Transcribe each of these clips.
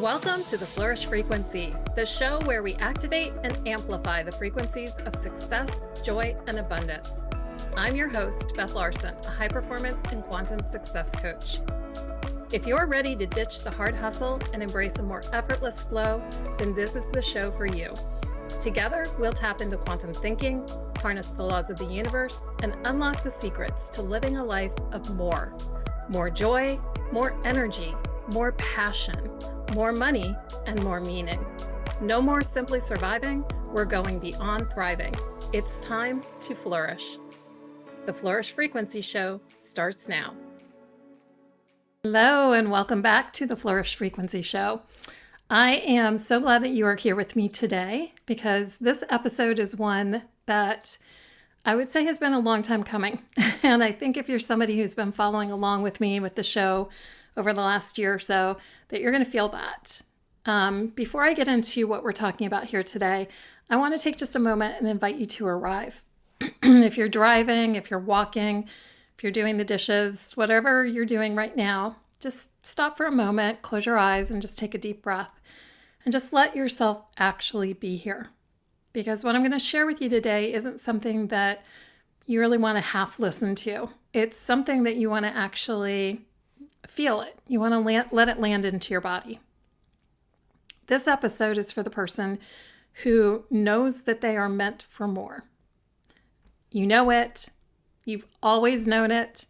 Welcome to the Flourish Frequency, the show where we activate and amplify the frequencies of success, joy, and abundance. I'm your host, Beth Larson, a high-performance and quantum success coach. If you're ready to ditch the hard hustle and embrace a more effortless flow, then this is the show for you. Together, we'll tap into quantum thinking, harness the laws of the universe, and unlock the secrets to living a life of more. More joy, more energy, more passion, more money, and more meaning. No more simply surviving, we're going beyond thriving. It's time to flourish. The Flourish Frequency Show starts now. Hello, and welcome back to the Flourish Frequency Show. I am so glad that you are here with me today because this episode is one that I would say has been a long time coming. And I think if you're somebody who's been following along with me with the show over the last year or so, that you're going to feel that. Before I get into what we're talking about here today, I want to take just a moment and invite you to arrive. If you're driving, if you're walking, if you're doing the dishes, whatever you're doing right now, just stop for a moment, close your eyes, and just take a deep breath. And just let yourself actually be here. Because what I'm going to share with you today isn't something that you really want to half listen to. It's something that you want to actually feel it. You want to let it land into your body. This episode is for the person who knows that they are meant for more. You know it. You've always known it.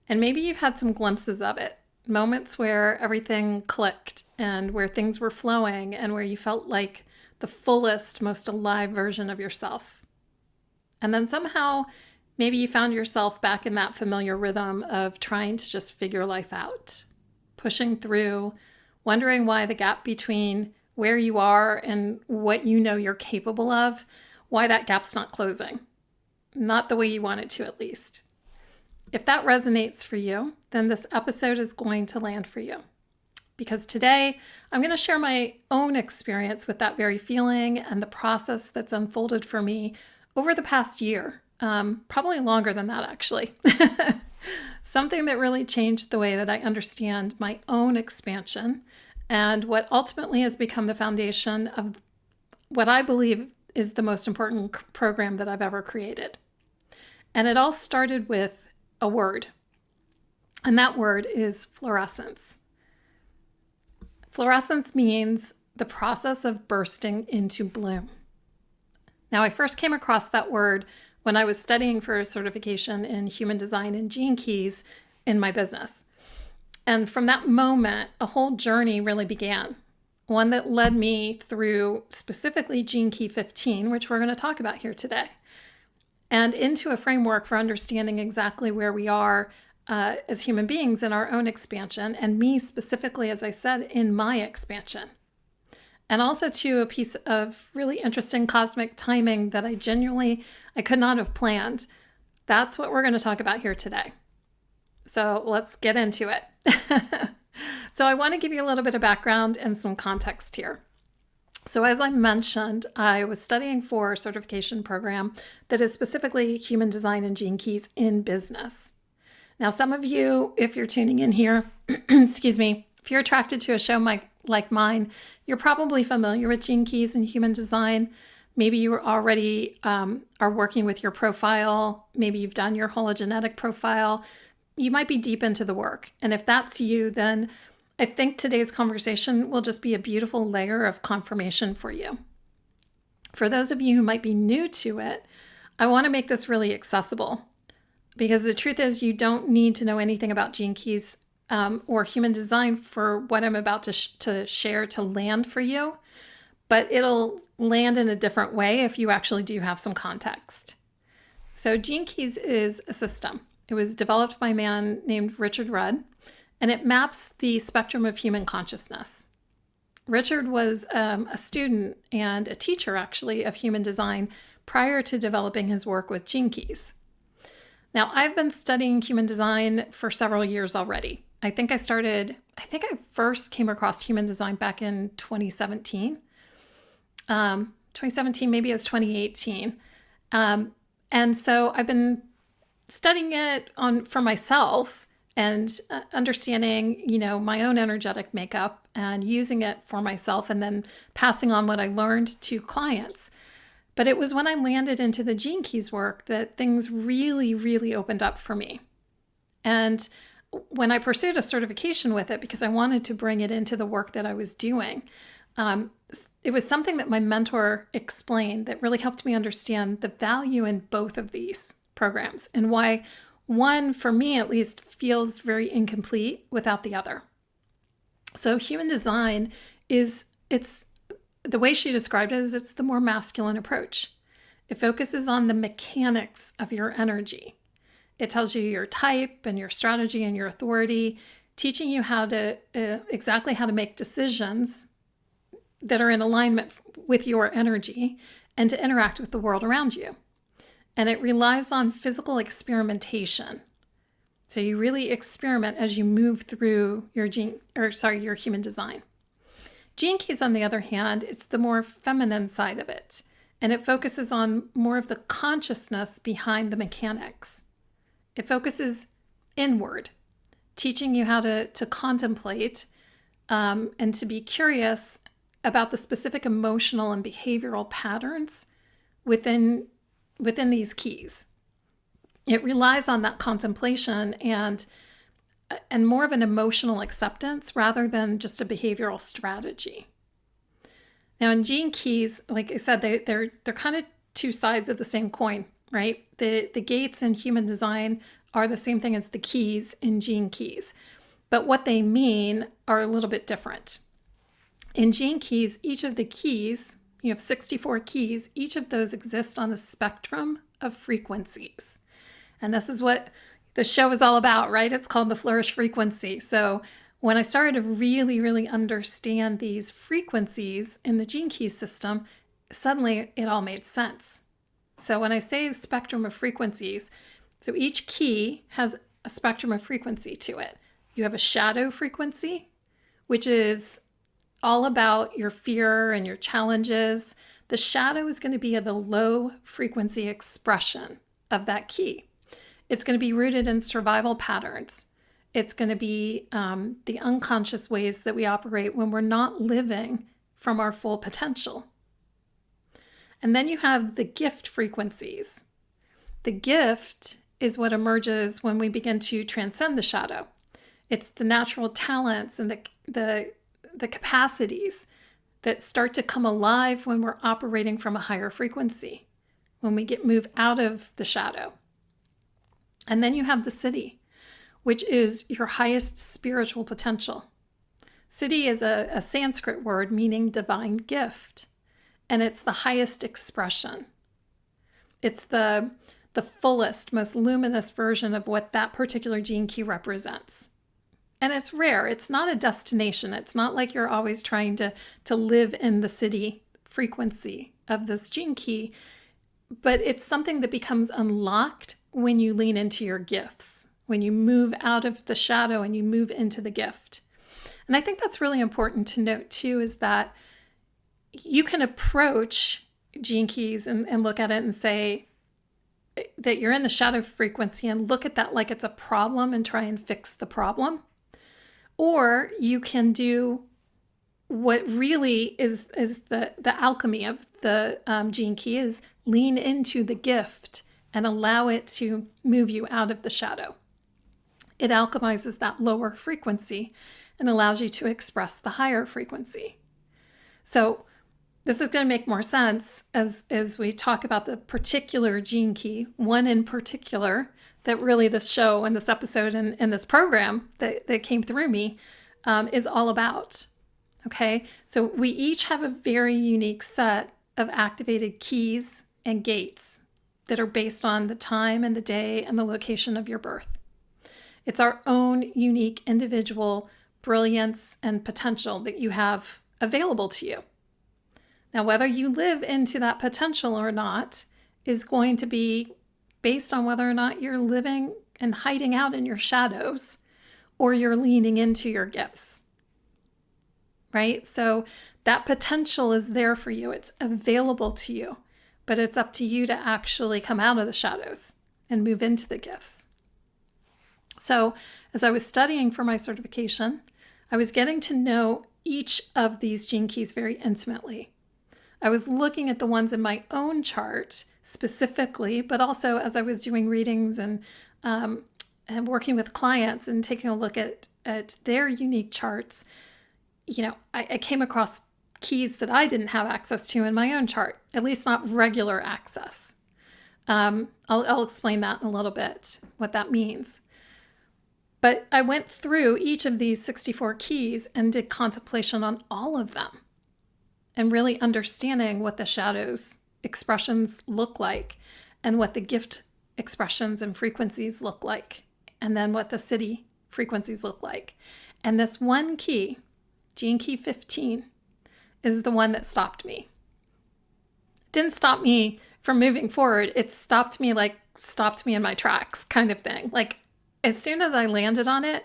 And maybe you've had some glimpses of it. Moments where everything clicked and where things were flowing and where you felt like the fullest, most alive version of yourself. And then somehow maybe you found yourself back in that familiar rhythm of trying to just figure life out, pushing through, wondering why the gap between where you are and what you know you're capable of, why that gap's not closing. Not the way you want it to, at least. If that resonates for you, then this episode is going to land for you. Because today, I'm going to share my own experience with that very feeling and the process that's unfolded for me over the past year. Probably longer than that, actually. Something that really changed the way that I understand my own expansion and what ultimately has become the foundation of what I believe is the most important program that I've ever created. And it all started with a word. And that word is florescence. Florescence means the process of bursting into bloom. Now, I first came across that word when I was studying for a certification in human design and gene keys in my business. And from that moment, a whole journey really began. One that led me through specifically Gene Key 15, which we're going to talk about here today, and into a framework for understanding exactly where we are as human beings in our own expansion, and me specifically, as I said, in my expansion. And also to a piece of really interesting cosmic timing that I could not have planned. That's what we're going to talk about here today. So let's get into it. So I want to give you a little bit of background and some context here. So as I mentioned, I was studying for a certification program that is specifically human design and gene keys in business. Now, some of you, if you're tuning in here, excuse me, if you're attracted to a show like mine, you're probably familiar with gene keys and human design. Maybe you already are working with your profile. Maybe you've done your hologenetic profile. You might be deep into the work. And if that's you, then I think today's conversation will just be a beautiful layer of confirmation for you. For those of you who might be new to it, I want to make this really accessible because the truth is you don't need to know anything about gene keys or human design for what I'm about to share to land for you, but it'll land in a different way if you actually do have some context. So Gene Keys is a system. It was developed by a man named Richard Rudd, and it maps the spectrum of human consciousness. Richard was a student and a teacher, actually, of human design prior to developing his work with Gene Keys. Now, I've been studying human design for several years already. I think I first came across human design back in 2017. 2017, maybe it was 2018. And so I've been studying it for myself and understanding, my own energetic makeup and using it for myself and then passing on what I learned to clients. But it was when I landed into the Gene Keys work that things really, really opened up for me. And when I pursued a certification with it, because I wanted to bring it into the work that I was doing, it was something that my mentor explained that really helped me understand the value in both of these programs and why one, for me at least, feels very incomplete without the other. So human design it's the way she described it is it's the more masculine approach. It focuses on the mechanics of your energy. It tells you your type and your strategy and your authority, teaching you how to exactly how to make decisions that are in alignment with your energy and to interact with the world around you. And it relies on physical experimentation. So you really experiment as you move through your human design. Gene Keys, on the other hand, it's the more feminine side of it. And it focuses on more of the consciousness behind the mechanics. It focuses inward, teaching you how to contemplate and to be curious about the specific emotional and behavioral patterns within these keys. It relies on that contemplation and more of an emotional acceptance rather than just a behavioral strategy. Now, in Gene Keys, like I said, they're kind of two sides of the same coin, right? The gates in human design are the same thing as the keys in Gene Keys, but what they mean are a little bit different. In Gene Keys, each of the keys, you have 64 keys, each of those exist on a spectrum of frequencies. And this is what the show is all about, right? It's called the Flourish Frequency. So when I started to really, really understand these frequencies in the Gene Keys system, suddenly it all made sense. So when I say spectrum of frequencies, so each key has a spectrum of frequency to it. You have a shadow frequency, which is all about your fear and your challenges. The shadow is going to be the low frequency expression of that key. It's going to be rooted in survival patterns. It's going to be the unconscious ways that we operate when we're not living from our full potential. And then you have the gift frequencies. The gift is what emerges when we begin to transcend the shadow. It's the natural talents and the capacities that start to come alive when we're operating from a higher frequency, when we move out of the shadow. And then you have the siddhi, which is your highest spiritual potential. Siddhi is a Sanskrit word meaning divine gift, and it's the highest expression. It's the fullest, most luminous version of what that particular gene key represents. And it's rare. It's not a destination. It's not like you're always trying to live in the siddhi frequency of this gene key, but it's something that becomes unlocked when you lean into your gifts, when you move out of the shadow and you move into the gift. And I think that's really important to note too, is that you can approach gene keys and look at it and say that you're in the shadow frequency and look at that like it's a problem and try and fix the problem. Or you can do what really is the alchemy of the gene key, is lean into the gift and allow it to move you out of the shadow. It alchemizes that lower frequency and allows you to express the higher frequency. So this is going to make more sense as we talk about the particular gene key, one in particular that really this show and this episode and this program that came through me is all about. Okay, so we each have a very unique set of activated keys and gates that are based on the time and the day and the location of your birth. It's our own unique individual brilliance and potential that you have available to you. Now, whether you live into that potential or not is going to be based on whether or not you're living and hiding out in your shadows or you're leaning into your gifts. Right? So that potential is there for you. It's available to you, but it's up to you to actually come out of the shadows and move into the gifts. So as I was studying for my certification, I was getting to know each of these gene keys very intimately. I was looking at the ones in my own chart specifically, but also as I was doing readings and working with clients and taking a look at their unique charts, I came across keys that I didn't have access to in my own chart, at least not regular access. I'll explain that in a little bit, what that means. But I went through each of these 64 keys and did contemplation on all of them and really understanding what the shadows expressions look like and what the gift expressions and frequencies look like, and then what the city frequencies look like. And this one key, gene key 15, is the one that stopped me. It didn't stop me from moving forward. It stopped me in my tracks kind of thing. Like as soon as I landed on it,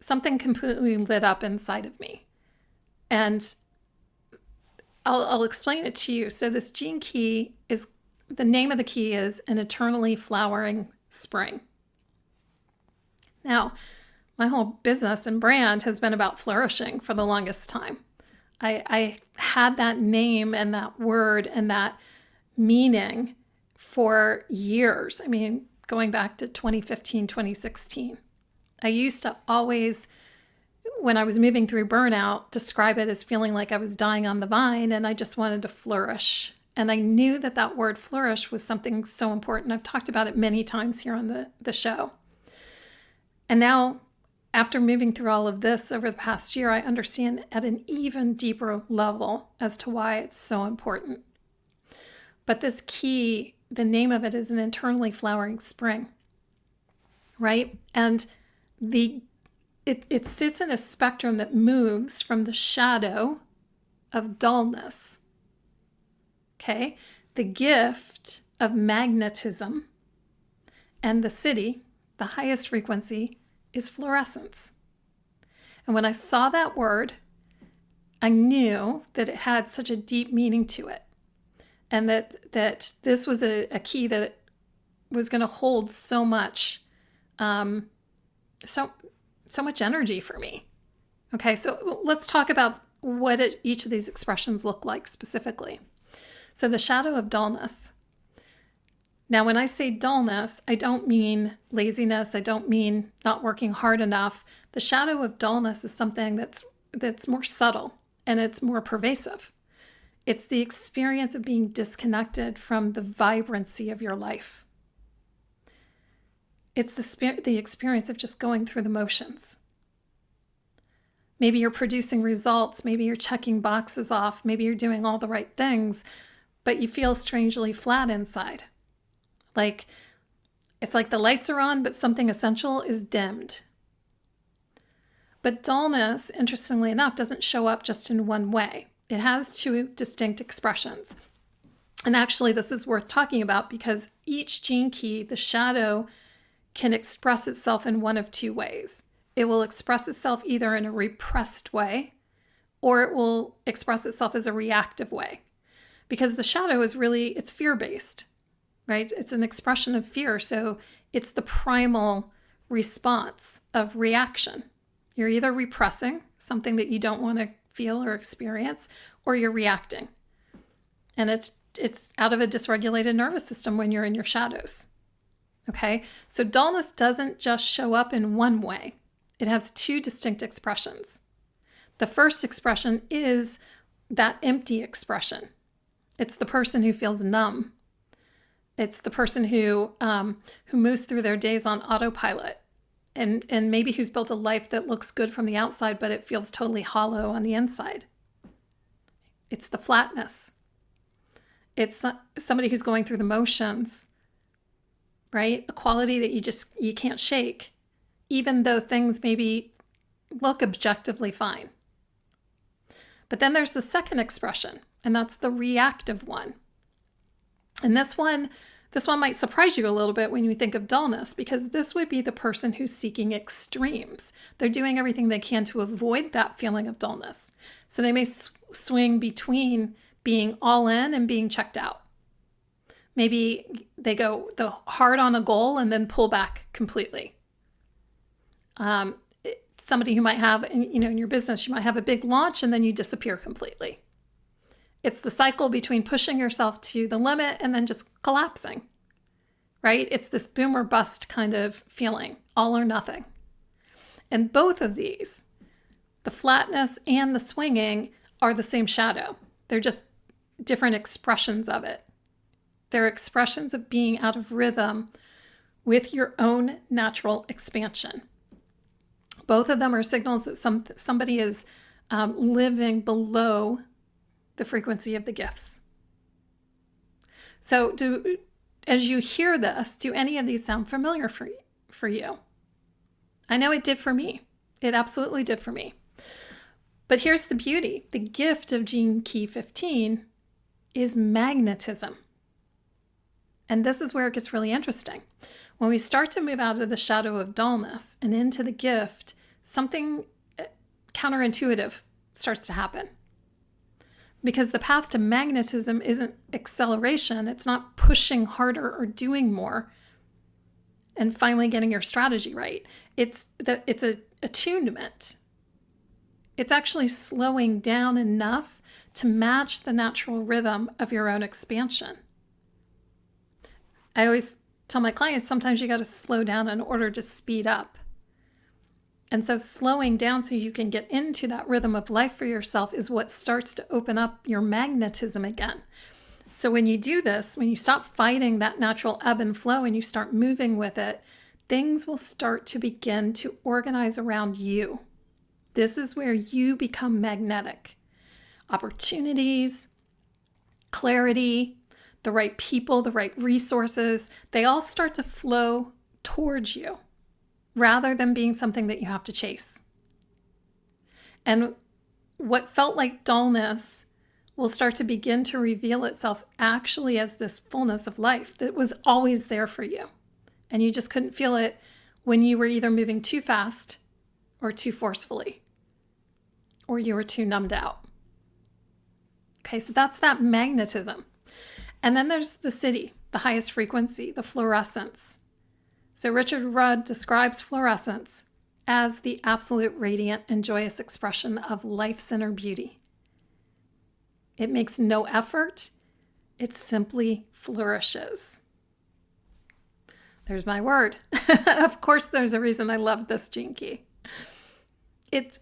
something completely lit up inside of me. And I'll explain it to you. So this gene key is, the name of the key is an eternally flowering spring. Now, my whole business and brand has been about flourishing for the longest time. I had that name and that word and that meaning for years. I mean, going back to 2015, 2016. I used to always, when I was moving through burnout, describe it as feeling like I was dying on the vine and I just wanted to flourish. And I knew that that word flourish was something so important. I've talked about it many times here on the show. And now, after moving through all of this over the past year, I understand at an even deeper level as to why it's so important. But this key, the name of it is an eternally flowering spring, right? And it sits in a spectrum that moves from the shadow of dullness, okay? The gift of magnetism, and the city, the highest frequency, is florescence. And when I saw that word, I knew that it had such a deep meaning to it. And that this was a key that was going to hold so much, so much energy for me. Okay, so let's talk about what each of these expressions look like specifically. So the shadow of dullness. Now, when I say dullness, I don't mean laziness. I don't mean not working hard enough. The shadow of dullness is something that's more subtle and it's more pervasive. It's the experience of being disconnected from the vibrancy of your life. It's the experience of just going through the motions. Maybe you're producing results. Maybe you're checking boxes off. Maybe you're doing all the right things, but you feel strangely flat inside. It's like the lights are on, but something essential is dimmed. But dullness, interestingly enough, doesn't show up just in one way. It has two distinct expressions. And actually, this is worth talking about because each gene key, the shadow, can express itself in one of two ways. It will express itself either in a repressed way, or it will express itself as a reactive way. Because the shadow it's fear-based. Right? It's an expression of fear. So it's the primal response of reaction. You're either repressing something that you don't want to feel or experience, or you're reacting. And it's out of a dysregulated nervous system when you're in your shadows. Okay? So dullness doesn't just show up in one way. It has two distinct expressions. The first expression is that empty expression. It's the person who feels numb. It's the person who moves through their days on autopilot and maybe who's built a life that looks good from the outside, but it feels totally hollow on the inside. It's the flatness. It's somebody who's going through the motions, right? A quality that you can't shake, even though things maybe look objectively fine. But then there's the second expression, and that's the reactive one. And this one might surprise you a little bit when you think of dullness, because this would be the person who's seeking extremes. They're doing everything they can to avoid that feeling of dullness. So they may swing between being all in and being checked out. Maybe they go hard on a goal and then pull back completely. Somebody who might have, in your business, you might have a big launch and then you disappear completely. It's the cycle between pushing yourself to the limit and then just collapsing, right? It's this boom or bust kind of feeling, all or nothing. And both of these, the flatness and the swinging, are the same shadow. They're just different expressions of it. They're expressions of being out of rhythm with your own natural expansion. Both of them are signals that somebody is living below the frequency of the gifts. So as you hear this, do any of these sound familiar for you? I know it did for me. It absolutely did for me. But here's the beauty. The gift of Gene Key 15 is magnetism. And this is where it gets really interesting. When we start to move out of the shadow of dullness and into the gift, something counterintuitive starts to happen. Because the path to magnetism isn't acceleration. It's not pushing harder or doing more and finally getting your strategy right. It's a attunement. It's actually slowing down enough to match the natural rhythm of your own expansion. I always tell my clients, sometimes you got to slow down in order to speed up. And so slowing down so you can get into that rhythm of life for yourself is what starts to open up your magnetism again. So when you do this, when you stop fighting that natural ebb and flow and you start moving with it, things will start to begin to organize around you. This is where you become magnetic. Opportunities, clarity, the right people, the right resources, they all start to flow towards you rather than being something that you have to chase. And what felt like dullness will start to begin to reveal itself actually as this fullness of life that was always there for you. And you just couldn't feel it when you were either moving too fast or too forcefully, or you were too numbed out. Okay, so that's that magnetism. And then there's the city, the highest frequency, the fluorescence. So Richard Rudd describes fluorescence as the absolute radiant and joyous expression of life's inner beauty. It makes no effort. It simply flourishes. There's my word. Of course, there's a reason I love this gene key.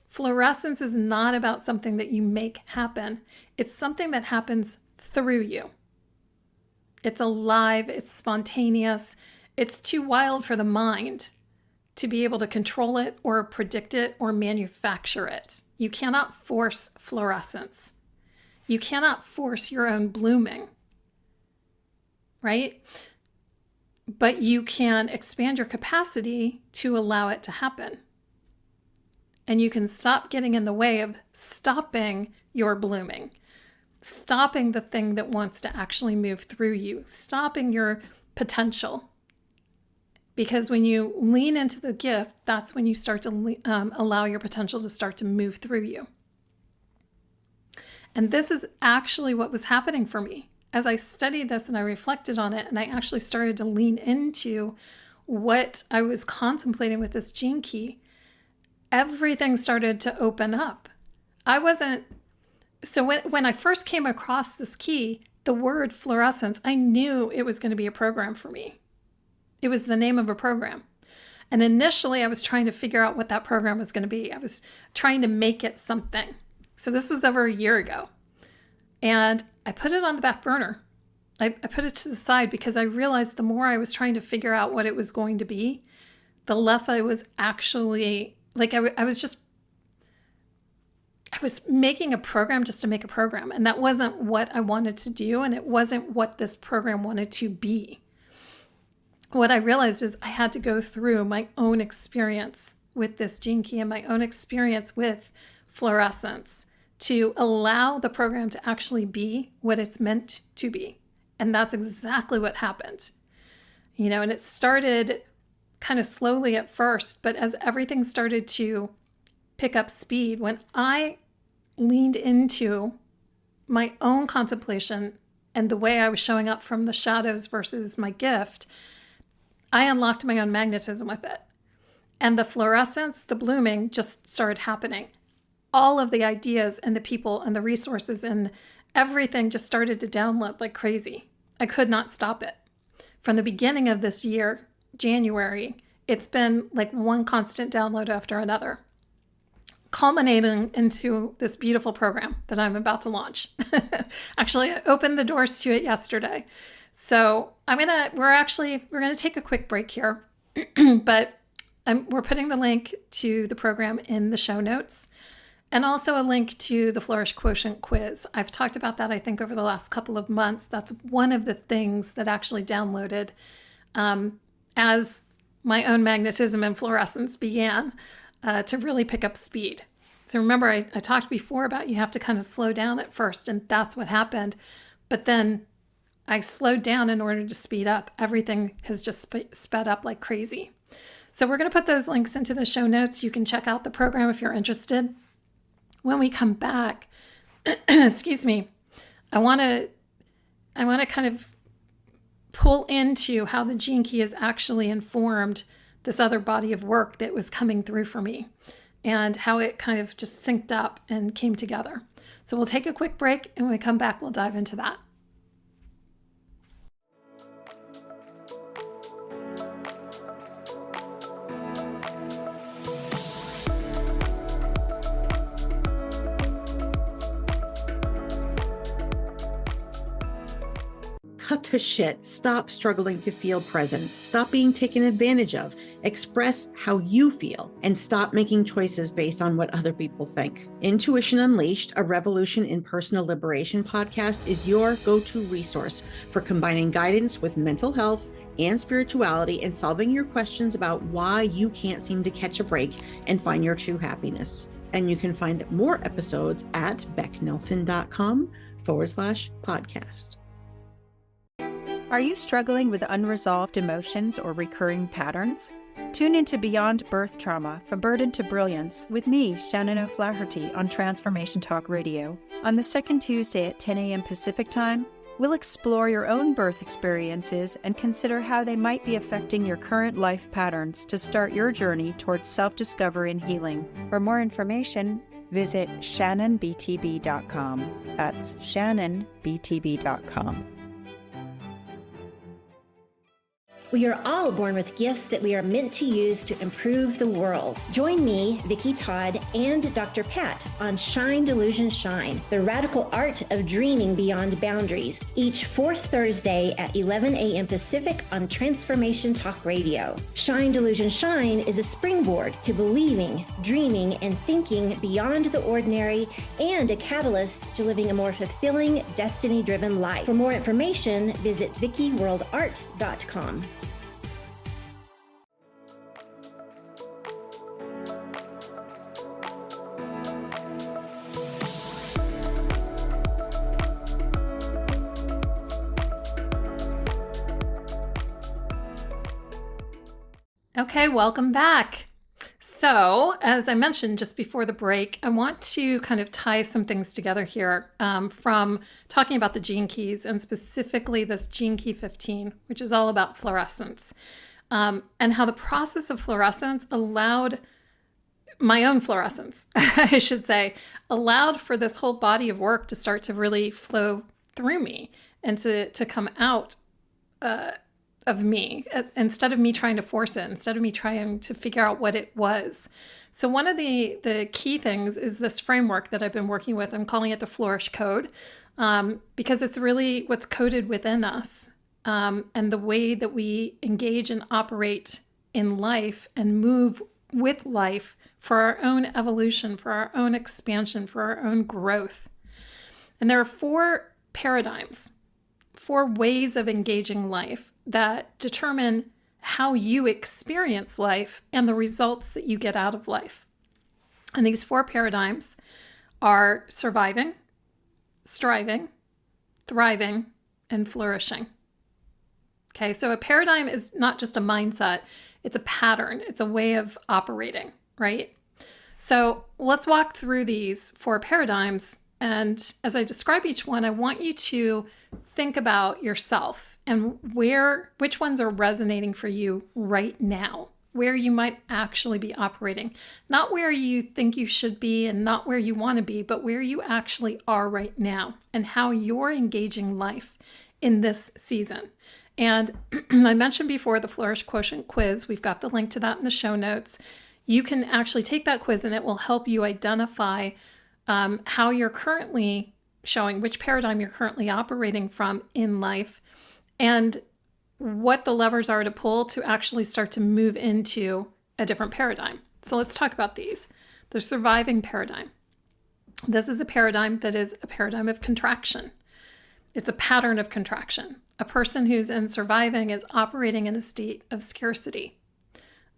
Fluorescence is not about something that you make happen. It's something that happens through you. It's alive, it's spontaneous, it's too wild for the mind to be able to control it or predict it or manufacture it. You cannot force fluorescence. You cannot force your own blooming, right? But you can expand your capacity to allow it to happen. And you can stop getting in the way of stopping your blooming, stopping the thing that wants to actually move through you, stopping your potential. Because when you lean into the gift, that's when you start to allow your potential to start to move through you. And this is actually what was happening for me. As I studied this and I reflected on it, and I actually started to lean into what I was contemplating with this gene key, everything started to open up. So when I first came across this key, the word fluorescence, I knew it was going to be a program for me. It was the name of a program. And initially I was trying to figure out what that program was going to be. I was trying to make it something. So this was over a year ago. And I put it on the back burner. I put it to the side because I realized the more I was trying to figure out what it was going to be, the less I was actually, I was making a program just to make a program. And that wasn't what I wanted to do. And it wasn't what this program wanted to be. What I realized is I had to go through my own experience with this gene key and my own experience with fluorescence to allow the program to actually be what it's meant to be. And that's exactly what happened. And it started kind of slowly at first, but as everything started to pick up speed, when I leaned into my own contemplation and the way I was showing up from the shadows versus my gift, I unlocked my own magnetism with it. And the fluorescence, the blooming just started happening. All of the ideas and the people and the resources and everything just started to download like crazy. I could not stop it. From the beginning of this year, January, it's been like one constant download after another, culminating into this beautiful program that I'm about to launch. Actually, I opened the doors to it yesterday. So we're gonna take a quick break here, but we're putting the link to the program in the show notes and also a link to the Flourish Quotient quiz. I've talked about that, I think, over the last couple of months. That's one of the things that actually downloaded as my own magnetism and fluorescence began to really pick up speed. So remember, I talked before about you have to kind of slow down at first, and that's what happened. But then I slowed down in order to speed up. Everything has just sped up like crazy. So we're going to put those links into the show notes. You can check out the program if you're interested. When we come back, excuse me, I want to kind of pull into how the Gene Key has actually informed this other body of work that was coming through for me and how it kind of just synced up and came together. So we'll take a quick break, and when we come back, we'll dive into that. Cut the shit. Stop struggling to feel present. Stop being taken advantage of. Express how you feel and stop making choices based on what other people think. Intuition Unleashed, a revolution in personal liberation podcast, is your go-to resource for combining guidance with mental health and spirituality and solving your questions about why you can't seem to catch a break and find your true happiness. And you can find more episodes at becknelson.com/podcast. Are you struggling with unresolved emotions or recurring patterns? Tune into Beyond Birth Trauma, From Burden to Brilliance with me, Shannon O'Flaherty, on Transformation Talk Radio. On the second Tuesday at 10 a.m. Pacific Time, we'll explore your own birth experiences and consider how they might be affecting your current life patterns to start your journey towards self-discovery and healing. For more information, visit shannonbtb.com. That's shannonbtb.com. We are all born with gifts that we are meant to use to improve the world. Join me, Vicki Todd, and Dr. Pat on Shine Delusion Shine, the radical art of dreaming beyond boundaries, each fourth Thursday at 11 a.m. Pacific on Transformation Talk Radio. Shine Delusion Shine is a springboard to believing, dreaming, and thinking beyond the ordinary and a catalyst to living a more fulfilling, destiny-driven life. For more information, visit vickiworldart.com. Okay, welcome back. So, as I mentioned just before the break, I want to kind of tie some things together here from talking about the Gene Keys and specifically this Gene Key 15, which is all about fluorescence, and how the process of fluorescence allowed my own fluorescence, I should say, allowed for this whole body of work to start to really flow through me and to come out of me, instead of me trying to force it, instead of me trying to figure out what it was. So one of the key things is this framework that I've been working with. I'm calling it the Flourish Code, because it's really what's coded within us, and the way that we engage and operate in life and move with life for our own evolution, for our own expansion, for our own growth. And there are 4 paradigms, 4 ways of engaging life that determine how you experience life and the results that you get out of life. And these 4 paradigms are surviving, striving, thriving, and flourishing. Okay, so a paradigm is not just a mindset, it's a pattern, it's a way of operating, right? So let's walk through these 4 paradigms. And as I describe each one, I want you to think about yourself and which ones are resonating for you right now, where you might actually be operating. Not where you think you should be and not where you want to be, but where you actually are right now and how you're engaging life in this season. And I mentioned before the Flourish Quotient quiz. We've got the link to that in the show notes. You can actually take that quiz and it will help you identify how you're currently showing, which paradigm you're currently operating from in life, and what the levers are to pull to actually start to move into a different paradigm. So let's talk about these. The surviving paradigm. This is a paradigm that is a paradigm of contraction. It's a pattern of contraction. A person who's in surviving is operating in a state of scarcity,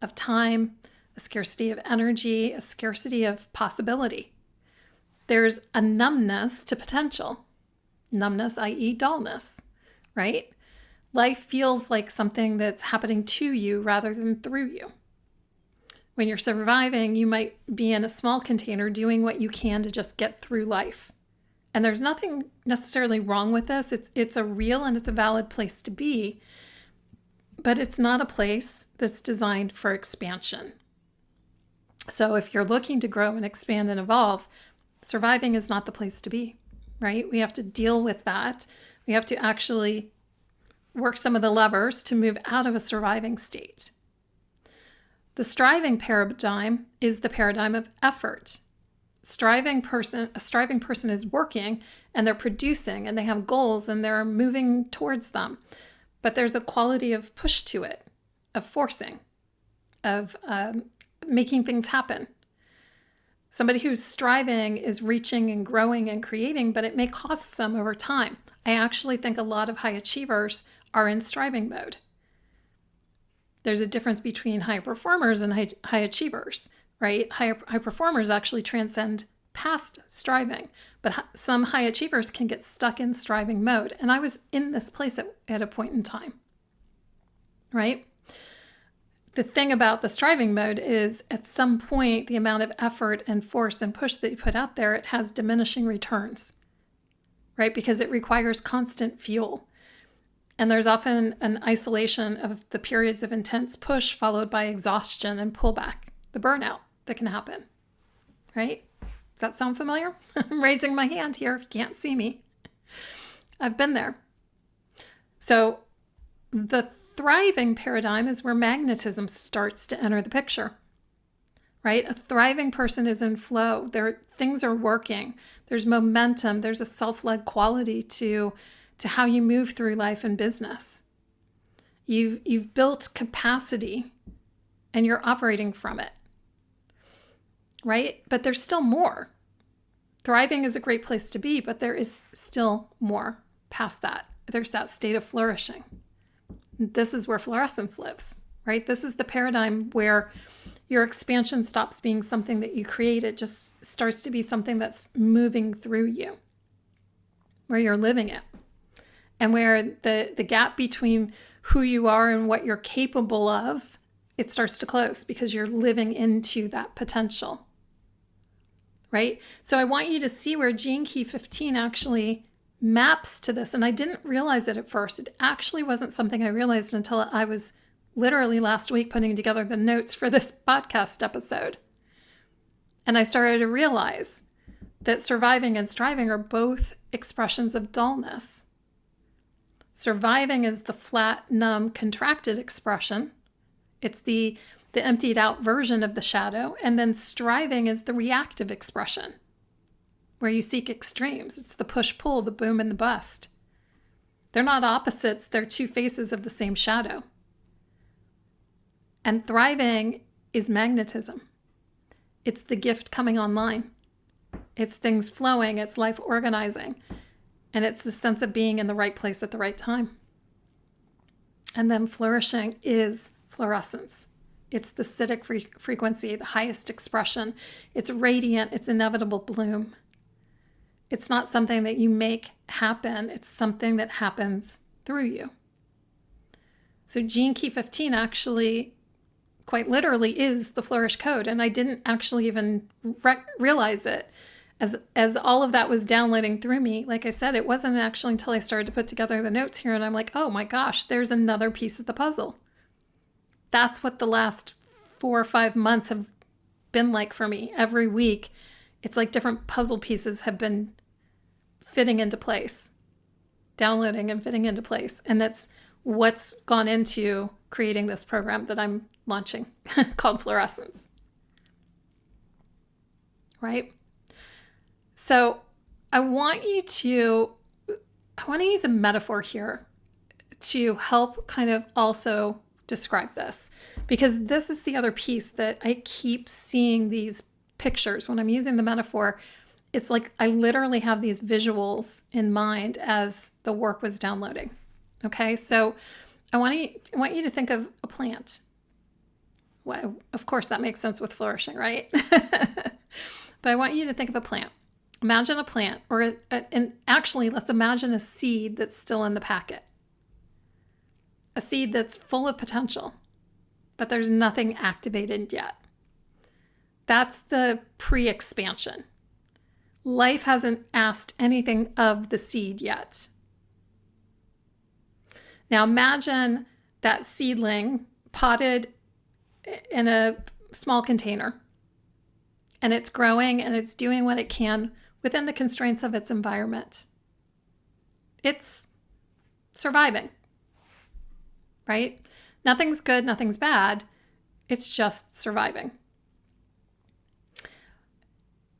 of time, a scarcity of energy, a scarcity of possibility. There's a numbness to potential. Numbness, i.e. dullness, right? Life feels like something that's happening to you rather than through you. When you're surviving, you might be in a small container doing what you can to just get through life. And there's nothing necessarily wrong with this. It's a real and it's a valid place to be, but it's not a place that's designed for expansion. So if you're looking to grow and expand and evolve, surviving is not the place to be, right? We have to deal with that. We have to actually work some of the levers to move out of a surviving state. The striving paradigm is the paradigm of effort. A striving person is working and they're producing and they have goals and they're moving towards them. But there's a quality of push to it, of forcing, of making things happen. Somebody who's striving is reaching and growing and creating, but it may cost them over time. I actually think a lot of high achievers are in striving mode. There's a difference between high performers and high achievers, right? High performers actually transcend past striving, but some high achievers can get stuck in striving mode. And I was in this place at a point in time, right? The thing about the striving mode is at some point, the amount of effort and force and push that you put out there, it has diminishing returns, right? Because it requires constant fuel. And there's often an isolation of the periods of intense push followed by exhaustion and pullback, the burnout that can happen, right? Does that sound familiar? I'm raising my hand here if you can't see me. I've been there. So the thriving paradigm is where magnetism starts to enter the picture, right? A thriving person is in flow. Things are working. There's momentum. There's a self-led quality to how you move through life and business. You've built capacity and you're operating from it, right? But there's still more. Thriving is a great place to be, but there is still more past that. There's that state of flourishing. This is where Florescence lives, right? This is the paradigm where your expansion stops being something that you create. It just starts to be something that's moving through you, where you're living it. And where the gap between who you are and what you're capable of, it starts to close because you're living into that potential, right? So I want you to see where Gene Key 15 actually maps to this. And I didn't realize it at first. It actually wasn't something I realized until I was literally last week putting together the notes for this podcast episode. And I started to realize that surviving and striving are both expressions of dullness. Surviving is the flat, numb, contracted expression. It's the emptied out version of the shadow. And then striving is the reactive expression, where you seek extremes. It's the push-pull, the boom and the bust. They're not opposites. They're two faces of the same shadow. And thriving is magnetism. It's the gift coming online. It's things flowing. It's life organizing. And it's the sense of being in the right place at the right time. And then flourishing is florescence. It's the acidic frequency, the highest expression. It's radiant. It's inevitable bloom. It's not something that you make happen. It's something that happens through you. So Gene Key 15 actually, quite literally, is the Flourish Code. And I didn't actually even realize it. As all of that was downloading through me, like I said, it wasn't actually until I started to put together the notes here and I'm like, oh my gosh, there's another piece of the puzzle. That's what the last 4 or 5 months have been like for me. Every week, it's like different puzzle pieces have been fitting into place, downloading and fitting into place. And that's what's gone into creating this program that I'm launching called Florescence. Right? So I want to use a metaphor here to help kind of also describe this, because this is the other piece that I keep seeing these pictures when I'm using the metaphor. It's like I literally have these visuals in mind as the work was downloading. Okay, so I want you to think of a plant. Well, of course, that makes sense with flourishing, right? But I want you to think of a plant. Imagine a plant, and actually, let's imagine a seed that's still in the packet. A seed that's full of potential, but there's nothing activated yet. That's the pre-expansion. Life hasn't asked anything of the seed yet. Now imagine that seedling potted in a small container, and it's growing and it's doing what it can within the constraints of its environment. It's surviving, right? Nothing's good, nothing's bad. It's just surviving.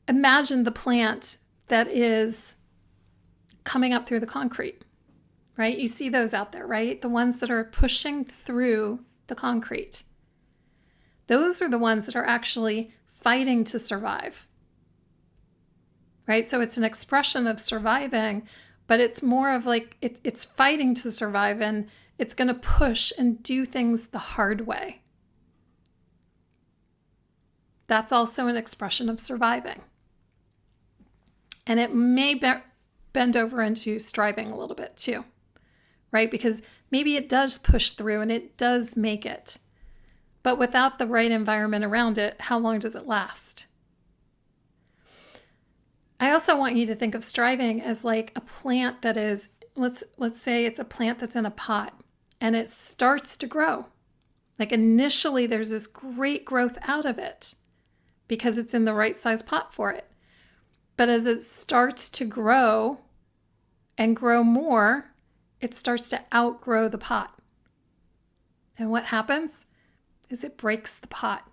Imagine the plant that is coming up through the concrete, right? You see those out there, right? The ones that are pushing through the concrete. Those are the ones that are actually fighting to survive, right? So it's an expression of surviving, but it's more of like it's fighting to survive, and it's going to push and do things the hard way. That's also an expression of surviving. And it may bend over into striving a little bit too, right? Because maybe it does push through and it does make it. But without the right environment around it, how long does it last? I also want you to think of striving as like a plant that is, let's say it's a plant that's in a pot and it starts to grow. Like initially there's this great growth out of it because it's in the right size pot for it. But as it starts to grow and grow more, it starts to outgrow the pot. And what happens is it breaks the pot.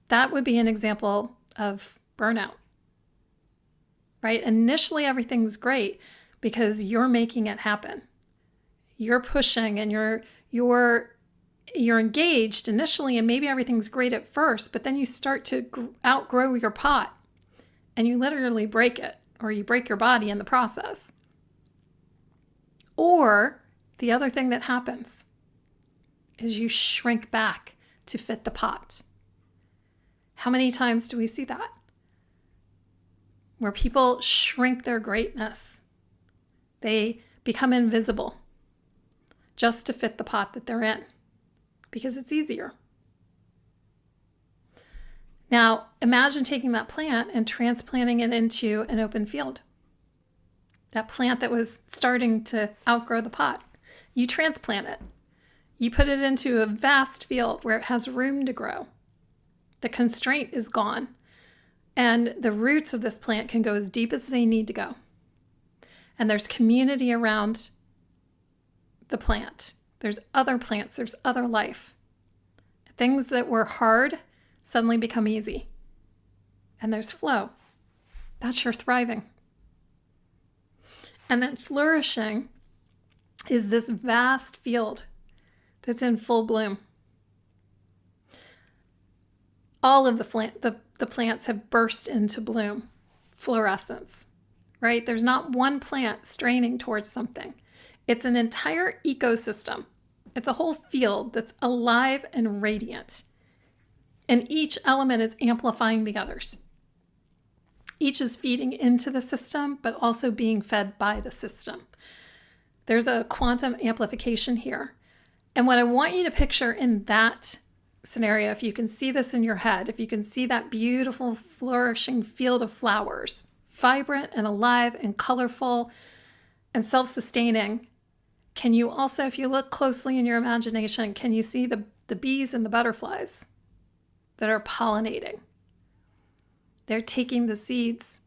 That would be an example of burnout, right? Initially, everything's great because you're making it happen. You're pushing and you're engaged initially, and maybe everything's great at first, but then you start to outgrow your pot and you literally break it, or you break your body in the process. Or the other thing that happens is you shrink back to fit the pot. How many times do we see that? Where people shrink their greatness. They become invisible just to fit the pot that they're in because it's easier. Now, imagine taking that plant and transplanting it into an open field. That plant that was starting to outgrow the pot. You transplant it. You put it into a vast field where it has room to grow. The constraint is gone, and the roots of this plant can go as deep as they need to go. And there's community around the plant. There's other plants, there's other life. Things that were hard suddenly become easy. And there's flow. That's your thriving. And then flourishing is this vast field that's in full bloom. All of the plants have burst into bloom, florescence, right? There's not one plant straining towards something. It's an entire ecosystem. It's a whole field that's alive and radiant. And each element is amplifying the others. Each is feeding into the system, but also being fed by the system. There's a quantum amplification here. And what I want you to picture in that scenario, if you can see this in your head, if you can see that beautiful flourishing field of flowers, vibrant and alive and colorful and self-sustaining, can you also, if you look closely in your imagination, can you see the the bees and the butterflies that are pollinating. They're taking the seeds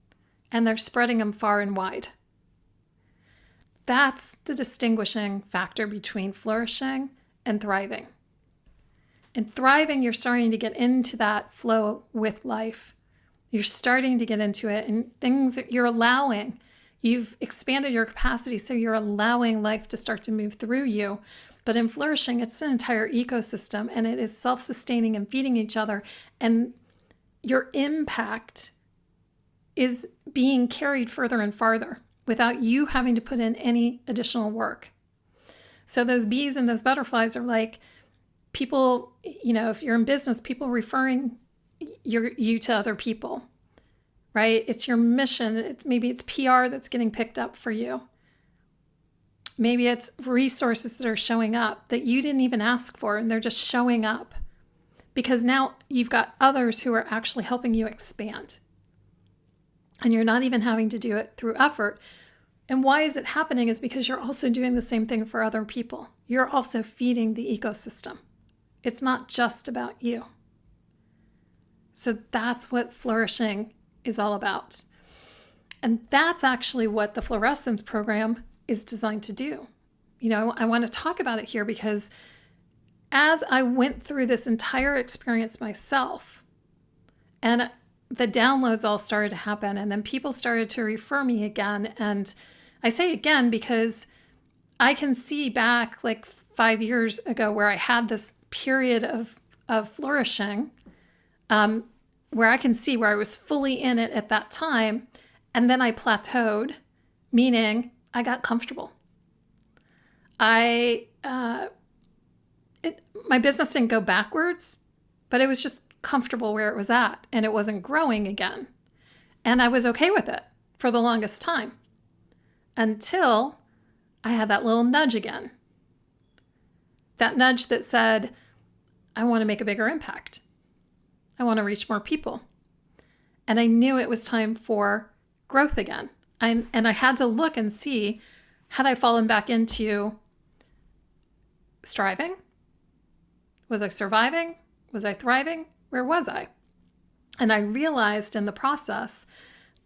and they're spreading them far and wide. That's the distinguishing factor between flourishing and thriving. In thriving, you're starting to get into that flow with life. You're starting to get into it, and things you're allowing. You've expanded your capacity, so you're allowing life to start to move through you. But in flourishing, it's an entire ecosystem, and it is self-sustaining and feeding each other. And your impact is being carried further and farther without you having to put in any additional work. So those bees and those butterflies are like people, if you're in business, people referring you to other people, right? It's your mission. Maybe it's PR that's getting picked up for you. Maybe it's resources that are showing up that you didn't even ask for, and they're just showing up because now you've got others who are actually helping you expand. And you're not even having to do it through effort. And why is it happening is because you're also doing the same thing for other people. You're also feeding the ecosystem. It's not just about you. So that's what flourishing is all about. And that's actually what the Florescence program is designed to do. I want to talk about it here because as I went through this entire experience myself, and the downloads all started to happen, and then people started to refer me again. And I say again because I can see back like 5 years ago where I had this period of flourishing, where I can see where I was fully in it at that time. And then I plateaued, meaning I got comfortable. My business didn't go backwards, but it was just comfortable where it was at, and it wasn't growing again. And I was okay with it for the longest time until I had that little nudge again. That nudge that said, I want to make a bigger impact. I want to reach more people. And I knew it was time for growth again. And I had to look and see, had I fallen back into striving? Was I surviving? Was I thriving? Where was I? And I realized in the process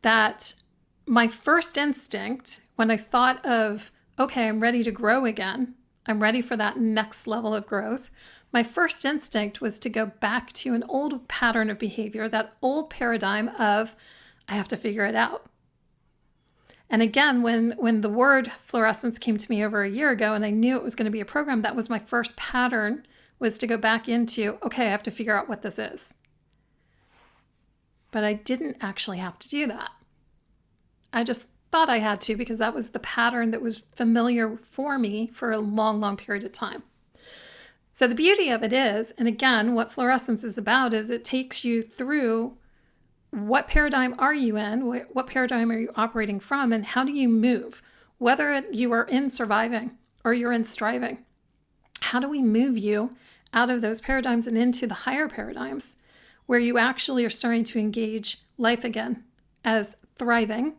that my first instinct, when I thought of, okay, I'm ready to grow again, I'm ready for that next level of growth, my first instinct was to go back to an old pattern of behavior, that old paradigm of, I have to figure it out. And again, when the word Florescence came to me over a year ago and I knew it was going to be a program, that was my first pattern, was to go back into, okay, I have to figure out what this is. But I didn't actually have to do that. I just thought I had to because that was the pattern that was familiar for me for a long, long period of time. So the beauty of it is, and again, what Florescence is about is it takes you through what paradigm are you in, what paradigm are you operating from, and how do you move? Whether you are in surviving or you're in striving, how do we move you out of those paradigms and into the higher paradigms where you actually are starting to engage life again as thriving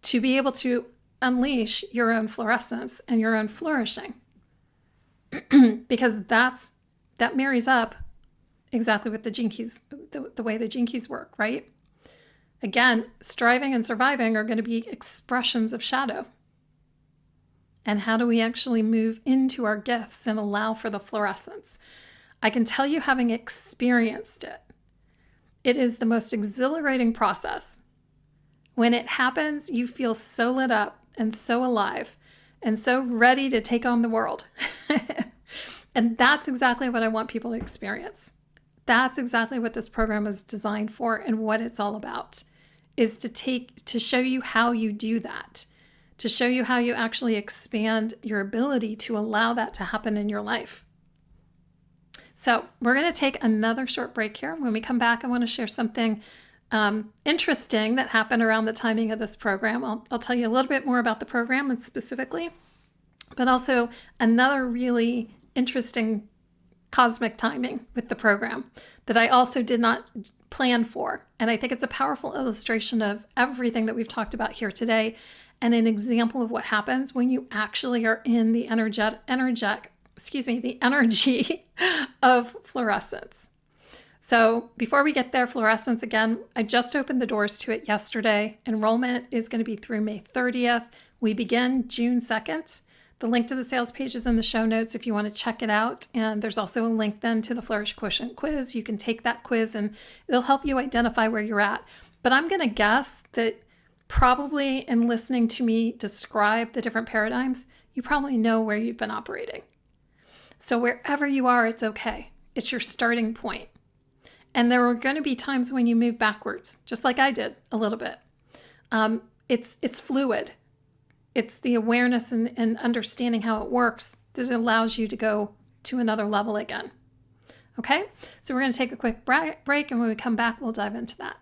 to be able to unleash your own florescence and your own flourishing? Because that marries up exactly with the Gene Keys, the way the Gene Keys work, right? Again, striving and surviving are going to be expressions of shadow. And how do we actually move into our gifts and allow for the florescence? I can tell you, having experienced it, it is the most exhilarating process. When it happens, you feel so lit up and so alive and so ready to take on the world. And that's exactly what I want people to experience. That's exactly what this program is designed for, and what it's all about is to show you how you do that, to show you how you actually expand your ability to allow that to happen in your life. So we're going to take another short break here. When we come back, I want to share something interesting that happened around the timing of this program. I'll tell you a little bit more about the program and specifically, but also another really interesting cosmic timing with the program that I also did not plan for. And I think it's a powerful illustration of everything that we've talked about here today, and an example of what happens when you actually are in the energetic the energy of Florescence. So before we get there, Florescence, again, I just opened the doors to it yesterday. Enrollment is going to be through May 30th. We begin June 2nd. The link to the sales page is in the show notes if you want to check it out. And there's also a link then to the Flourish Quotient quiz. You can take that quiz and it'll help you identify where you're at. But I'm going to guess that probably in listening to me describe the different paradigms, you probably know where you've been operating. So wherever you are, it's okay. It's your starting point. And there are going to be times when you move backwards, just like I did a little bit. It's fluid. It's the awareness and understanding how it works that allows you to go to another level again. Okay? So we're going to take a quick break, and when we come back, we'll dive into that.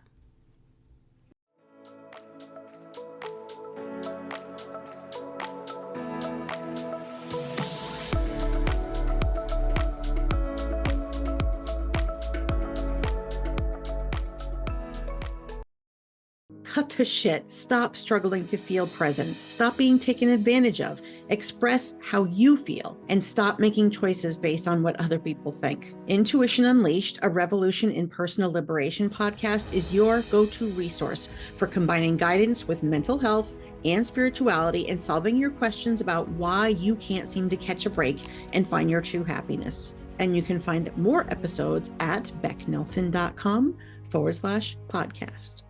Cut the shit. Stop struggling to feel present. Stop being taken advantage of. Express how you feel and stop making choices based on what other people think. Intuition Unleashed, a revolution in personal liberation podcast, is your go-to resource for combining guidance with mental health and spirituality and solving your questions about why you can't seem to catch a break and find your true happiness. And you can find more episodes at becknelson.com/podcast.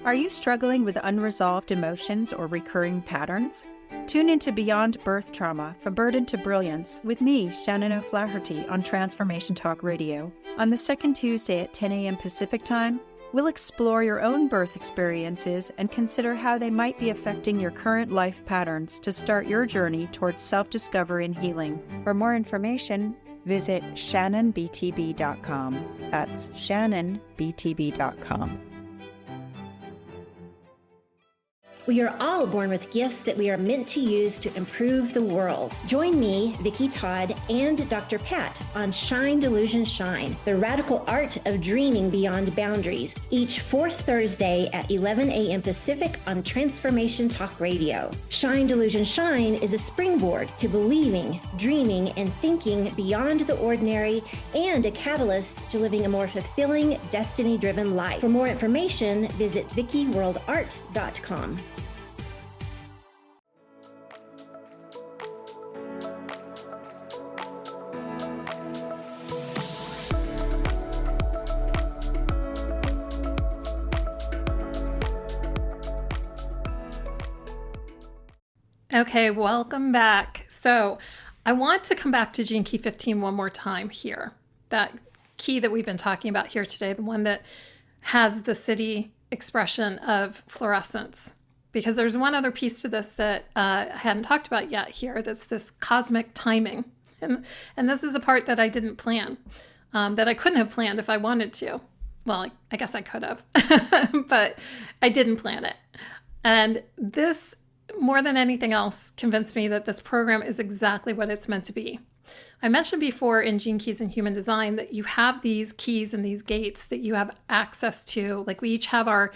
Are you struggling with unresolved emotions or recurring patterns? Tune into Beyond Birth Trauma, From Burden to Brilliance with me, Shannon O'Flaherty, on Transformation Talk Radio. On the second Tuesday at 10 a.m. Pacific Time, we'll explore your own birth experiences and consider how they might be affecting your current life patterns to start your journey towards self-discovery and healing. For more information, visit shannonbtb.com. That's shannonbtb.com. We are all born with gifts that we are meant to use to improve the world. Join me, Vicki Todd, and Dr. Pat on Shine, Delusion, Shine, the radical art of dreaming beyond boundaries, each fourth Thursday at 11 a.m. Pacific on Transformation Talk Radio. Shine, Delusion, Shine is a springboard to believing, dreaming, and thinking beyond the ordinary and a catalyst to living a more fulfilling, destiny-driven life. For more information, visit vickiworldart.com. Okay, welcome back. So I want to come back to Gene Key 15 one more time here. That key that we've been talking about here today, the one that has the city expression of fluorescence. Because there's one other piece to this that I hadn't talked about yet here, that's this cosmic timing. And this is a part that I didn't plan, that I couldn't have planned if I wanted to. Well, I guess I could have, but I didn't plan it. And this, more than anything else, convinced me that this program is exactly what it's meant to be. I mentioned before in Gene Keys and Human Design that you have these keys and these gates that you have access to. Like, we each have our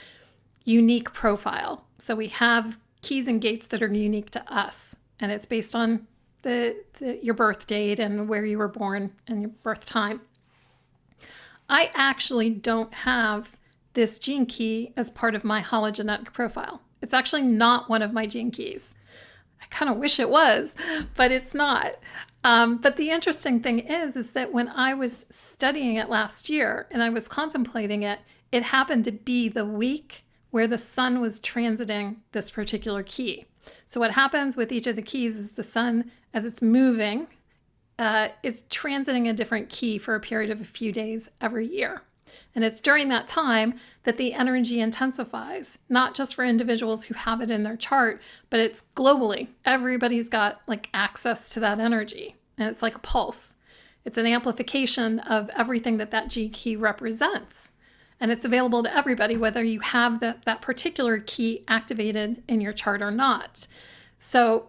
unique profile. So we have keys and gates that are unique to us. And it's based on your birth date and where you were born and your birth time. I actually don't have this gene key as part of my hologenetic profile. It's actually not one of my gene keys. I kind of wish it was, but it's not. But the interesting thing is that when I was studying it last year and I was contemplating it, it happened to be the week where the sun was transiting this particular key. So what happens with each of the keys is the sun, as it's moving, is transiting a different key for a period of a few days every year. And it's during that time that the energy intensifies, not just for individuals who have it in their chart, but it's globally. Everybody's got like access to that energy. And it's like a pulse. It's an amplification of everything that G key represents. And it's available to everybody, whether you have that particular key activated in your chart or not. So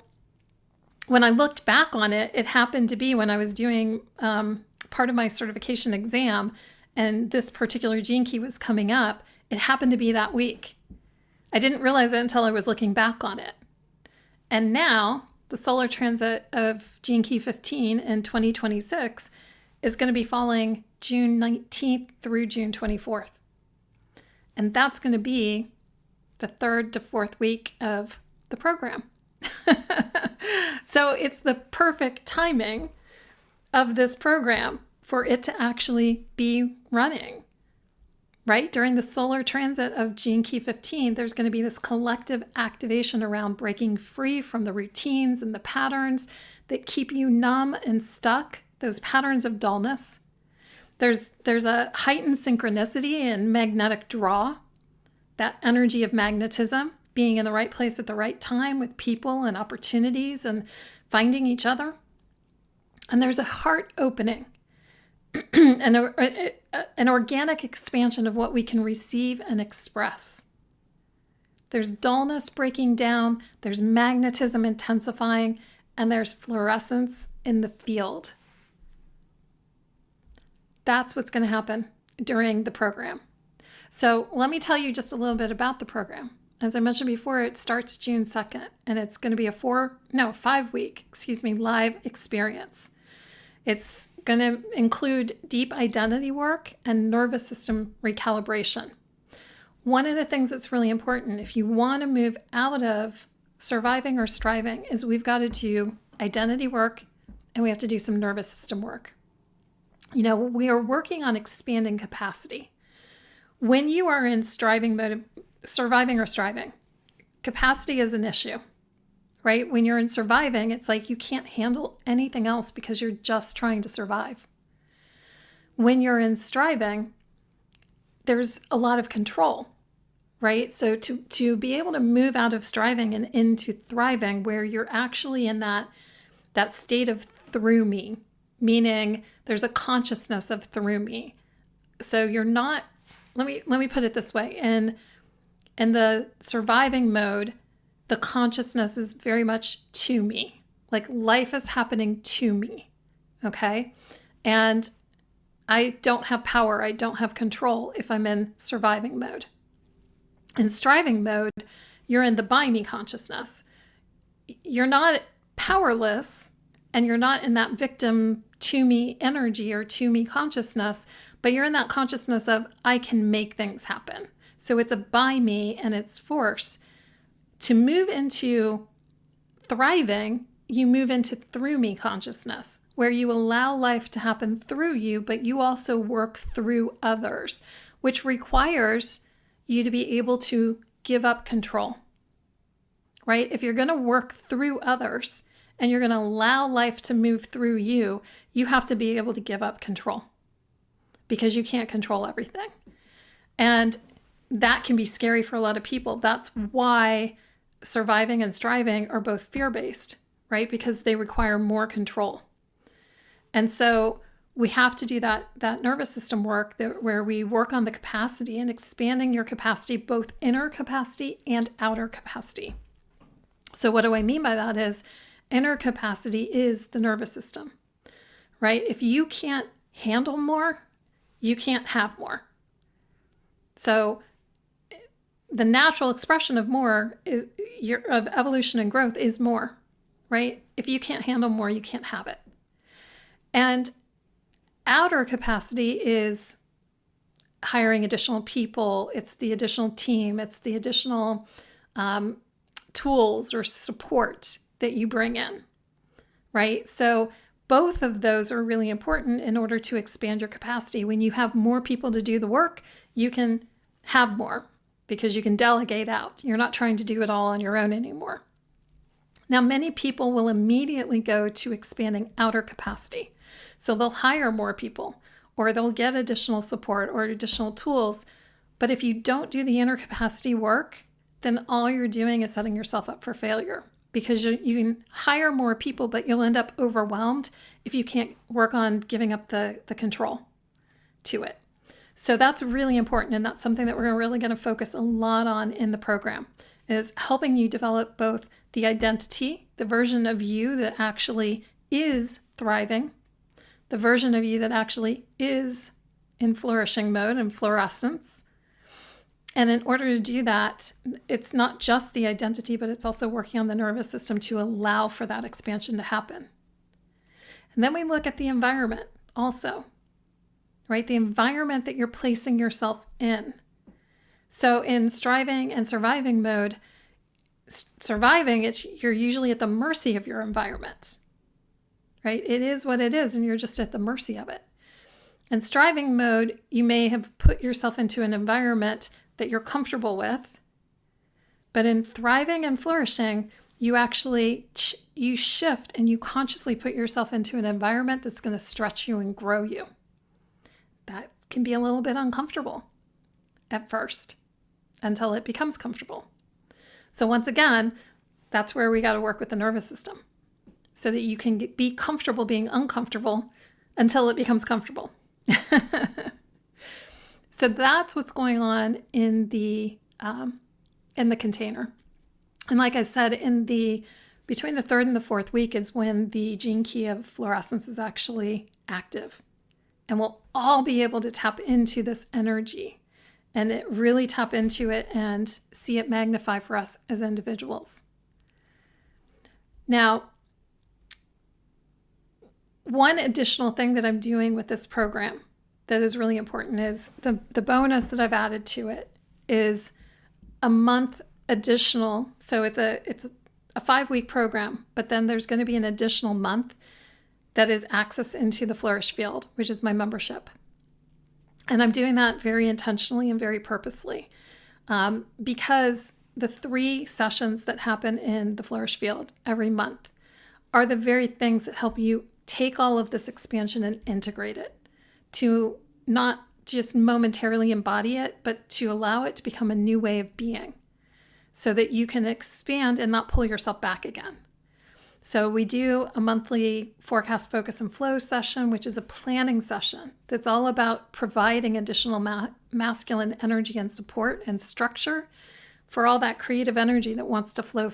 when I looked back on it, it happened to be when I was doing part of my certification exam, and this particular gene key was coming up. It happened to be that week. I didn't realize it until I was looking back on it. And now the solar transit of Gene Key 15 in 2026 is going to be falling June 19th through June 24th. And that's going to be the 3rd to 4th week of the program. So it's the perfect timing of this program for it to actually be running, right? During the solar transit of Gene Key 15, there's going to be this collective activation around breaking free from the routines and the patterns that keep you numb and stuck, those patterns of dullness. There's a heightened synchronicity and magnetic draw, that energy of magnetism, being in the right place at the right time with people and opportunities and finding each other. And there's a heart opening and an organic expansion of what we can receive and express. There's dullness breaking down, there's magnetism intensifying, and there's fluorescence in the field. That's what's going to happen during the program. So let me tell you just a little bit about the program. As I mentioned before, it starts June 2nd, and it's going to be a 5-week, live experience. It's going to include deep identity work and nervous system recalibration. One of the things that's really important, if you want to move out of surviving or striving, is we've got to do identity work and we have to do some nervous system work. We are working on expanding capacity. When you are in striving mode, surviving or striving, capacity is an issue, right? When you're in surviving, it's like you can't handle anything else because you're just trying to survive. When you're in striving, there's a lot of control, right? So to be able to move out of striving and into thriving, where you're actually in that state of through me, meaning there's a consciousness of through me. So you're not, let me put it this way. In the surviving mode, the consciousness is very much to me. Like life is happening to me, okay? And I don't have power, I don't have control if I'm in surviving mode. In striving mode, you're in the by me consciousness. You're not powerless and you're not in that victim to me energy or to me consciousness, but you're in that consciousness of I can make things happen. So it's a by me and it's force. To move into thriving, you move into through me consciousness, where you allow life to happen through you, but you also work through others, which requires you to be able to give up control, right? If you're going to work through others and you're going to allow life to move through you, you have to be able to give up control because you can't control everything. And that can be scary for a lot of people. That's why surviving and striving are both fear-based, right? Because they require more control. And so we have to do that nervous system work where we work on the capacity and expanding your capacity, both inner capacity and outer capacity. So what do I mean by that is inner capacity is the nervous system, right? If you can't handle more, you can't have more. So the natural expression of more of evolution and growth is more, right? If you can't handle more, you can't have it. And outer capacity is hiring additional people. It's the additional team. It's the additional tools or support that you bring in, right? So both of those are really important in order to expand your capacity. When you have more people to do the work, you can have more because you can delegate out. You're not trying to do it all on your own anymore. Now, many people will immediately go to expanding outer capacity. So they'll hire more people or they'll get additional support or additional tools. But if you don't do the inner capacity work, then all you're doing is setting yourself up for failure because you can hire more people, but you'll end up overwhelmed if you can't work on giving up the control to it. So that's really important. And that's something that we're really going to focus a lot on in the program, is helping you develop both the identity, the version of you that actually is thriving, the version of you that actually is in flourishing mode and fluorescence, And in order to do that, it's not just the identity, but it's also working on the nervous system to allow for that expansion to happen. And then we look at the environment also, right? The environment that you're placing yourself in. So in striving and surviving mode, you're usually at the mercy of your environment, right? It is what it is, and you're just at the mercy of it. In striving mode, you may have put yourself into an environment that you're comfortable with, but in thriving and flourishing, you actually you shift and you consciously put yourself into an environment that's going to stretch you and grow you. That can be a little bit uncomfortable at first until it becomes comfortable. So once again, that's where we got to work with the nervous system so that you can be comfortable being uncomfortable until it becomes comfortable. So that's what's going on in the container. And like I said, between the third and the fourth week is when the gene key of fluorescence is actually active. And we'll all be able to tap into this energy and really tap into it and see it magnify for us as individuals. Now, one additional thing that I'm doing with this program that is really important is the bonus that I've added to it is a month additional. So it's a 5-week program, but then there's going to be an additional month that is access into the Flourish field, which is my membership. And I'm doing that very intentionally and very purposely because the 3 sessions that happen in the Flourish field every month are the very things that help you take all of this expansion and integrate it to not just momentarily embody it, but to allow it to become a new way of being so that you can expand and not pull yourself back again. So we do a monthly forecast, focus, and flow session, which is a planning session that's all about providing additional masculine energy and support and structure for all that creative energy that wants to flow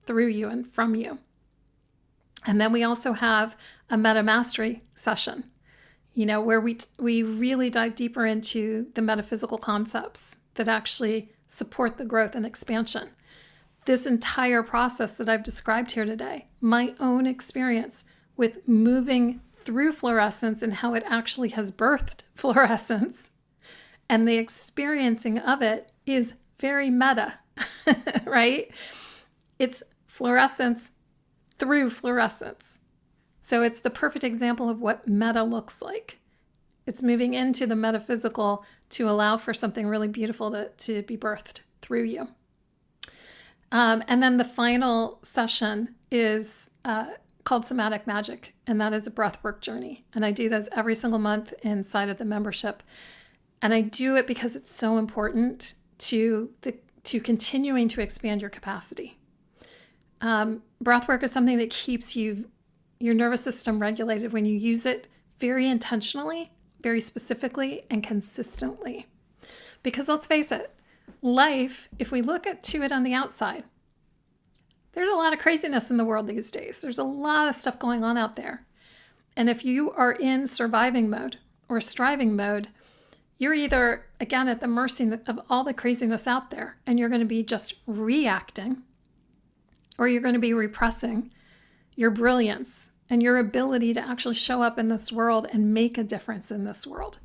through you and from you. And then we also have a meta mastery session, where we really dive deeper into the metaphysical concepts that actually support the growth and expansion. This entire process that I've described here today, my own experience with moving through fluorescence and how it actually has birthed fluorescence, and the experiencing of it is very meta, right? It's fluorescence through fluorescence. So it's the perfect example of what meta looks like. It's moving into the metaphysical to allow for something really beautiful to be birthed through you. And then the final session is called Somatic Magic, and that is a breathwork journey. And I do those every single month inside of the membership. And I do it because it's so important to continuing to expand your capacity. Breathwork is something that keeps your nervous system regulated when you use it very intentionally, very specifically, and consistently. Because let's face it, life, if we look to it on the outside, there's a lot of craziness in the world these days. There's a lot of stuff going on out there. And if you are in surviving mode or striving mode, you're either, again, at the mercy of all the craziness out there, and you're going to be just reacting, or you're going to be repressing your brilliance and your ability to actually show up in this world and make a difference in this world,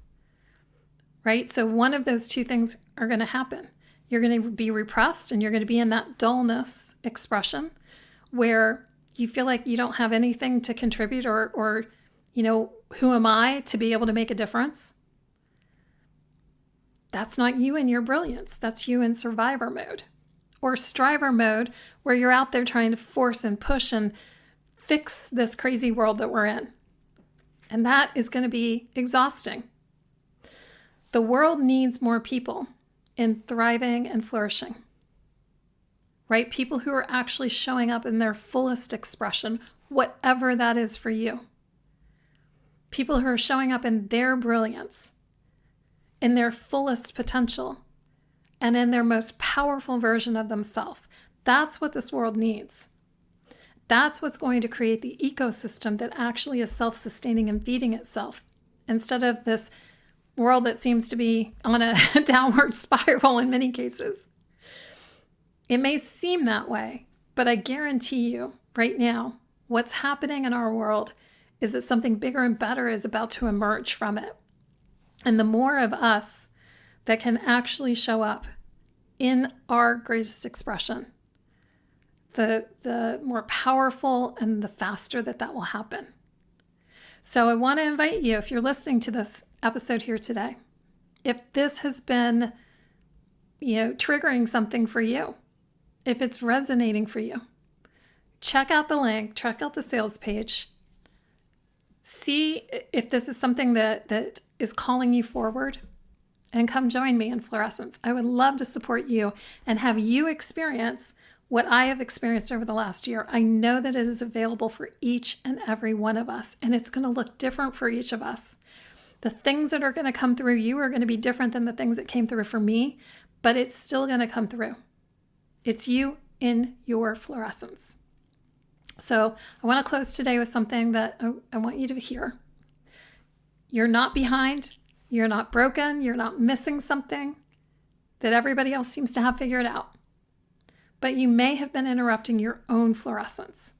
right? So one of those two things are going to happen. You're going to be repressed and you're going to be in that dullness expression where you feel like you don't have anything to contribute or who am I to be able to make a difference? That's not you in your brilliance. That's you in survivor mode or striver mode where you're out there trying to force and push and fix this crazy world that we're in. And that is going to be exhausting. The world needs more people in thriving and flourishing, right? People who are actually showing up in their fullest expression, whatever that is for you. People who are showing up in their brilliance, in their fullest potential, and in their most powerful version of themselves. That's what this world needs. That's what's going to create the ecosystem that actually is self-sustaining and feeding itself, instead of this world that seems to be on a downward spiral in many cases. It may seem that way, but I guarantee you right now, what's happening in our world is that something bigger and better is about to emerge from it. And the more of us that can actually show up in our greatest expression, the more powerful and the faster that will happen. So I want to invite you, if you're listening to this episode here today, if this has been, triggering something for you, if it's resonating for you, check out the link, check out the sales page, see if this is something that is calling you forward, and come join me in Florescence. I would love to support you and have you experience what I have experienced over the last year. I know that it is available for each and every one of us, and it's going to look different for each of us. The things that are going to come through you are going to be different than the things that came through for me, but it's still going to come through. It's you in your fluorescence. So I want to close today with something that I want you to hear. You're not behind. You're not broken. You're not missing something that everybody else seems to have figured out. But you may have been interrupting your own fluorescence.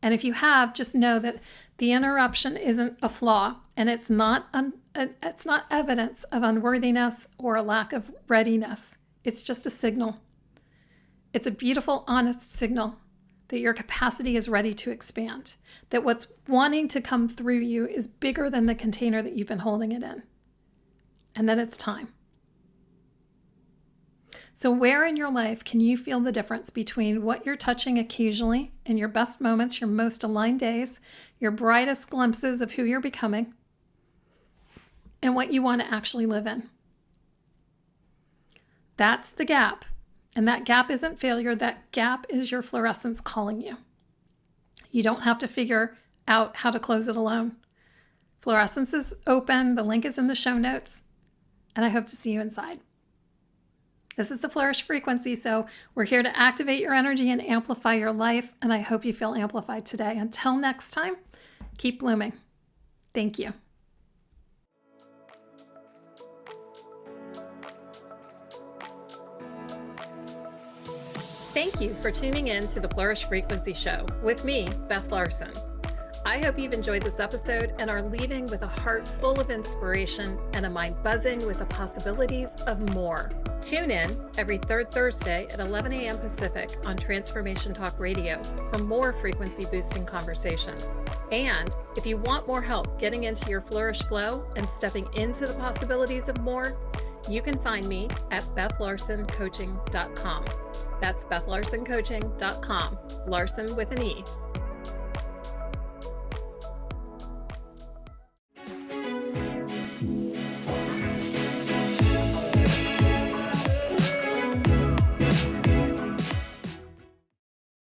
And if you have, just know that the interruption isn't a flaw, and it's not evidence of unworthiness or a lack of readiness. It's just a signal. It's a beautiful, honest signal that your capacity is ready to expand, that what's wanting to come through you is bigger than the container that you've been holding it in, and that it's time. So where in your life can you feel the difference between what you're touching occasionally in your best moments, your most aligned days, your brightest glimpses of who you're becoming, and what you want to actually live in? That's the gap. And that gap isn't failure. That gap is your fluorescence calling you. You don't have to figure out how to close it alone. Florescence is open. The link is in the show notes. And I hope to see you inside. This is the Flourish Frequency, so we're here to activate your energy and amplify your life, and I hope you feel amplified today. Until next time, keep blooming. Thank you. Thank you for tuning in to the Flourish Frequency Show with me, Beth Larson. I hope you've enjoyed this episode and are leaving with a heart full of inspiration and a mind buzzing with the possibilities of more. Tune in every third Thursday at 11 a.m. Pacific on Transformation Talk Radio for more frequency-boosting conversations. And if you want more help getting into your Flourish flow and stepping into the possibilities of more, you can find me at BethLarsonCoaching.com. That's BethLarsonCoaching.com, Larson with an E.